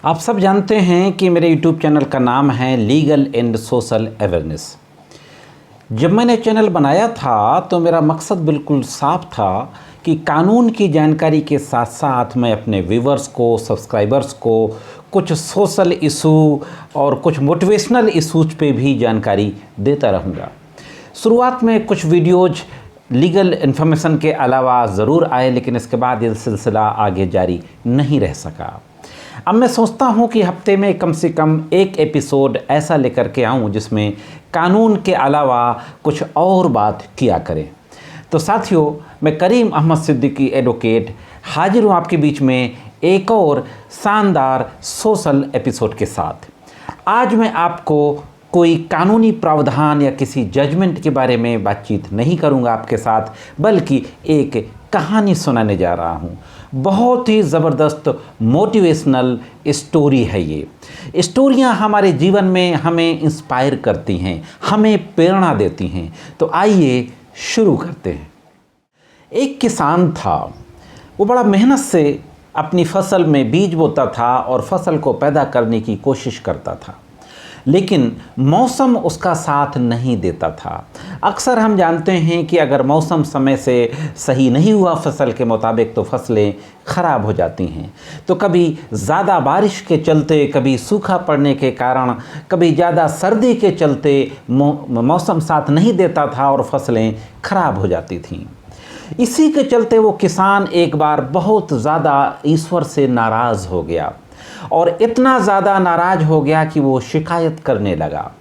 आप सब जानते हैं कि मेरे YouTube चैनल का नाम है लीगल एंड सोशल अवेयरनेस। जब मैंने चैनल बनाया था तो मेरा मकसद बिल्कुल साफ था कि कानून की जानकारी के साथ साथ मैं अपने व्यूवर्स को, सब्सक्राइबर्स को कुछ सोशल इशू और कुछ मोटिवेशनल इशूज पे भी जानकारी देता रहूँगा। शुरुआत में कुछ वीडियोज लीगल इन्फॉर्मेशन के अलावा ज़रूर आए, लेकिन इसके बाद ये सिलसिला आगे जारी नहीं रह सका। अब मैं सोचता हूँ कि हफ्ते में कम से कम एक एपिसोड ऐसा लेकर के आऊँ जिसमें कानून के अलावा कुछ और बात किया करें। तो साथियों, मैं करीम अहमद सिद्दीकी एडवोकेट हाजिर हूँ आपके बीच में एक और शानदार सोशल एपिसोड के साथ। आज मैं आपको कोई कानूनी प्रावधान या किसी जजमेंट के बारे में बातचीत नहीं करूंगा आपके साथ, बल्कि एक कहानी सुनाने जा रहा हूं। बहुत ही ज़बरदस्त मोटिवेशनल स्टोरी है ये। स्टोरियां हमारे जीवन में हमें इंस्पायर करती हैं, हमें प्रेरणा देती हैं। तो आइए शुरू करते हैं। एक किसान था, वो बड़ा मेहनत से अपनी फसल में बीज बोता था और फसल को पैदा करने की कोशिश करता था, लेकिन मौसम उसका साथ नहीं देता था। अक्सर हम जानते हैं कि अगर मौसम समय से सही नहीं हुआ फसल के मुताबिक तो फसलें ख़राब हो जाती हैं। तो कभी ज़्यादा बारिश के चलते, कभी सूखा पड़ने के कारण, कभी ज़्यादा सर्दी के चलते मौसम साथ नहीं देता था और फसलें ख़राब हो जाती थीं। इसी के चलते वो किसान एक बार बहुत ज़्यादा ईश्वर से नाराज़ हो गया और इतना ज़्यादा नाराज़ हो गया कि वो शिकायत करने लगा।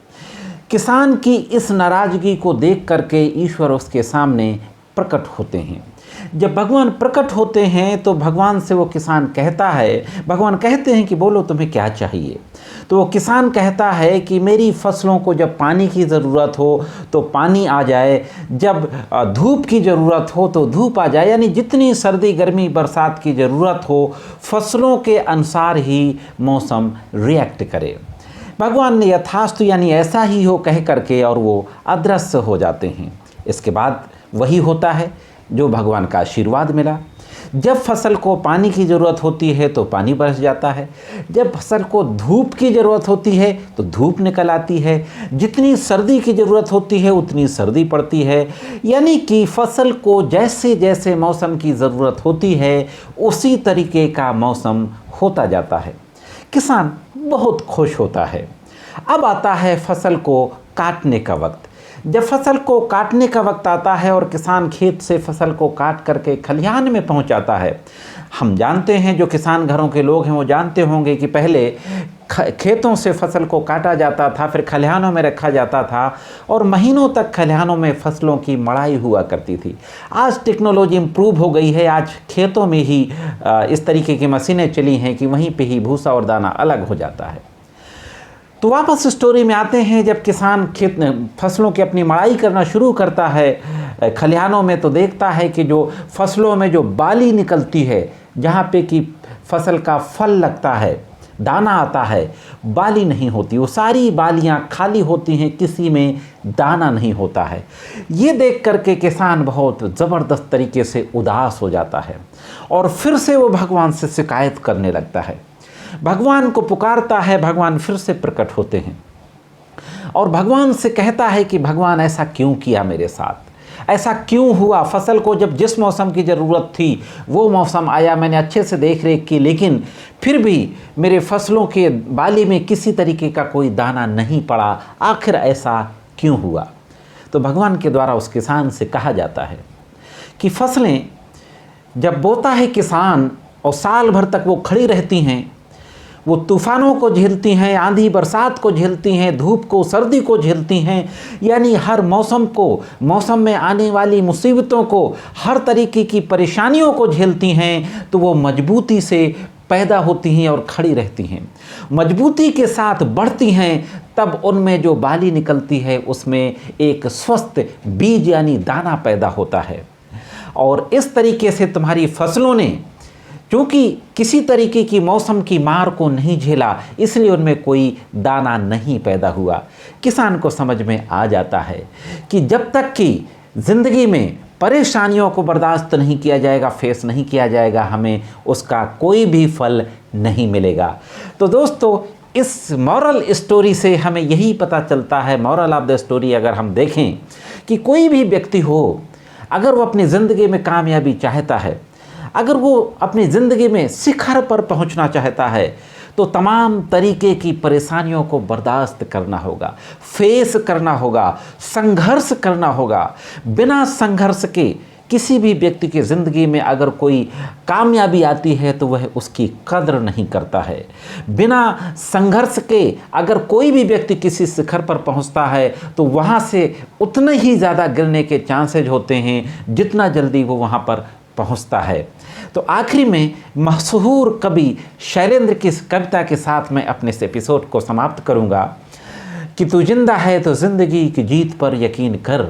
किसान की इस नाराज़गी को देख करके ईश्वर उसके सामने प्रकट होते हैं। जब भगवान प्रकट होते हैं तो भगवान से वो किसान कहता है, भगवान कहते हैं कि बोलो तुम्हें क्या चाहिए। तो वो किसान कहता है कि मेरी फसलों को जब पानी की ज़रूरत हो तो पानी आ जाए, जब धूप की ज़रूरत हो तो धूप आ जाए, यानी जितनी सर्दी गर्मी बरसात की ज़रूरत हो फसलों के अनुसार ही मौसम रिएक्ट करे। भगवान ने यथास्तु यानी ऐसा ही हो कह करके और वो अदृश्य हो जाते हैं। इसके बाद वही होता है जो भगवान का आशीर्वाद मिला। जब फसल को पानी की ज़रूरत होती है तो पानी बरस जाता है, जब फसल को धूप की ज़रूरत होती है तो धूप निकल आती है, जितनी सर्दी की ज़रूरत होती है उतनी सर्दी पड़ती है। यानी कि फसल को जैसे जैसे मौसम की ज़रूरत होती है उसी तरीके का मौसम होता जाता है। किसान बहुत खुश होता है। अब आता है फसल को काटने का वक्त। जब फसल को काटने का वक्त आता है और किसान खेत से फसल को काट करके खलिहान में पहुंचाता है, हम जानते हैं, जो किसान घरों के लोग हैं वो जानते होंगे कि पहले खेतों से फसल को काटा जाता था, फिर खलिहानों में रखा जाता था और महीनों तक खलिहानों में फसलों की मड़ाई हुआ करती थी। आज टेक्नोलॉजी इम्प्रूव हो गई है, आज खेतों में ही इस तरीके की मशीनें चली हैं कि वहीं पे ही भूसा और दाना अलग हो जाता है। तो वापस स्टोरी में आते हैं। जब किसान खेत फसलों की अपनी मड़ाई करना शुरू करता है खलिहानों में, तो देखता है कि जो फसलों में जो बाली निकलती है, जहाँ पे कि फसल का फल लगता है, दाना आता है, बाली नहीं होती, वो सारी बालियाँ खाली होती हैं, किसी में दाना नहीं होता है। ये देख करके किसान बहुत ज़बरदस्त तरीके से उदास हो जाता है और फिर से वो भगवान से शिकायत करने लगता है। भगवान को पुकारता है, भगवान फिर से प्रकट होते हैं और भगवान से कहता है कि भगवान ऐसा क्यों किया मेरे साथ, ऐसा क्यों हुआ। फसल को जब जिस मौसम की ज़रूरत थी वो मौसम आया, मैंने अच्छे से देख रेख की, लेकिन फिर भी मेरे फसलों के बाली में किसी तरीके का कोई दाना नहीं पड़ा, आखिर ऐसा क्यों हुआ। तो भगवान के द्वारा उस किसान से कहा जाता है कि फसलें जब बोता है किसान और साल भर तक वो खड़ी रहती हैं, वो तूफ़ानों को झेलती हैं, आंधी बरसात को झेलती हैं, धूप को सर्दी को झेलती हैं, यानी हर मौसम को, मौसम में आने वाली मुसीबतों को, हर तरीके की परेशानियों को झेलती हैं, तो वो मजबूती से पैदा होती हैं और खड़ी रहती हैं, मजबूती के साथ बढ़ती हैं। तब उनमें जो बाली निकलती है उसमें एक स्वस्थ बीज यानी दाना पैदा होता है। और इस तरीके से तुम्हारी फसलों ने क्योंकि किसी तरीके की मौसम की मार को नहीं झेला, इसलिए उनमें कोई दाना नहीं पैदा हुआ। किसान को समझ में आ जाता है कि जब तक कि ज़िंदगी में परेशानियों को बर्दाश्त नहीं किया जाएगा, फेस नहीं किया जाएगा, हमें उसका कोई भी फल नहीं मिलेगा। तो दोस्तों, इस मॉरल स्टोरी से हमें यही पता चलता है, मॉरल ऑफ द स्टोरी अगर हम देखें कि कोई भी व्यक्ति हो, अगर वो अपनी ज़िंदगी में कामयाबी चाहता है, अगर वो अपनी ज़िंदगी में शिखर पर पहुंचना चाहता है, तो तमाम तरीके की परेशानियों को बर्दाश्त करना होगा, फेस करना होगा, संघर्ष करना होगा। बिना संघर्ष के किसी भी व्यक्ति की ज़िंदगी में अगर कोई कामयाबी आती है तो वह उसकी कद्र नहीं करता है। बिना संघर्ष के अगर कोई भी व्यक्ति किसी शिखर पर पहुंचता है तो वहां से उतने ही ज़्यादा गिरने के चांसेज होते हैं जितना जल्दी वो वहां पर पहुंचता है। तो आखिरी में मशहूर कवि शैलेंद्र की इस कविता के साथ मैं अपने इस एपिसोड को समाप्त करूंगा कि तू जिंदा है तो ज़िंदगी की जीत पर यकीन कर,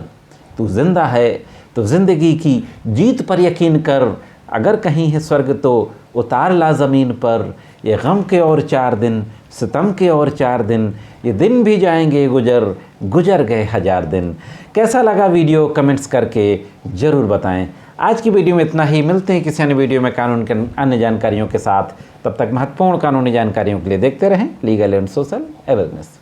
तू जिंदा है तो ज़िंदगी की जीत पर यकीन कर, अगर कहीं है स्वर्ग तो उतार ला ज़मीन पर, ये गम के और 4 दिन, सितम के और 4 दिन, ये दिन भी जाएंगे गुजर, गुजर गए 1000 दिन। कैसा लगा वीडियो कमेंट्स करके ज़रूर बताएं। आज की वीडियो में इतना ही, मिलते हैं किसी अन्य वीडियो में कानून के अन्य जानकारियों के साथ। तब तक महत्वपूर्ण कानूनी जानकारियों के लिए देखते रहें लीगल एंड सोशल अवेयरनेस।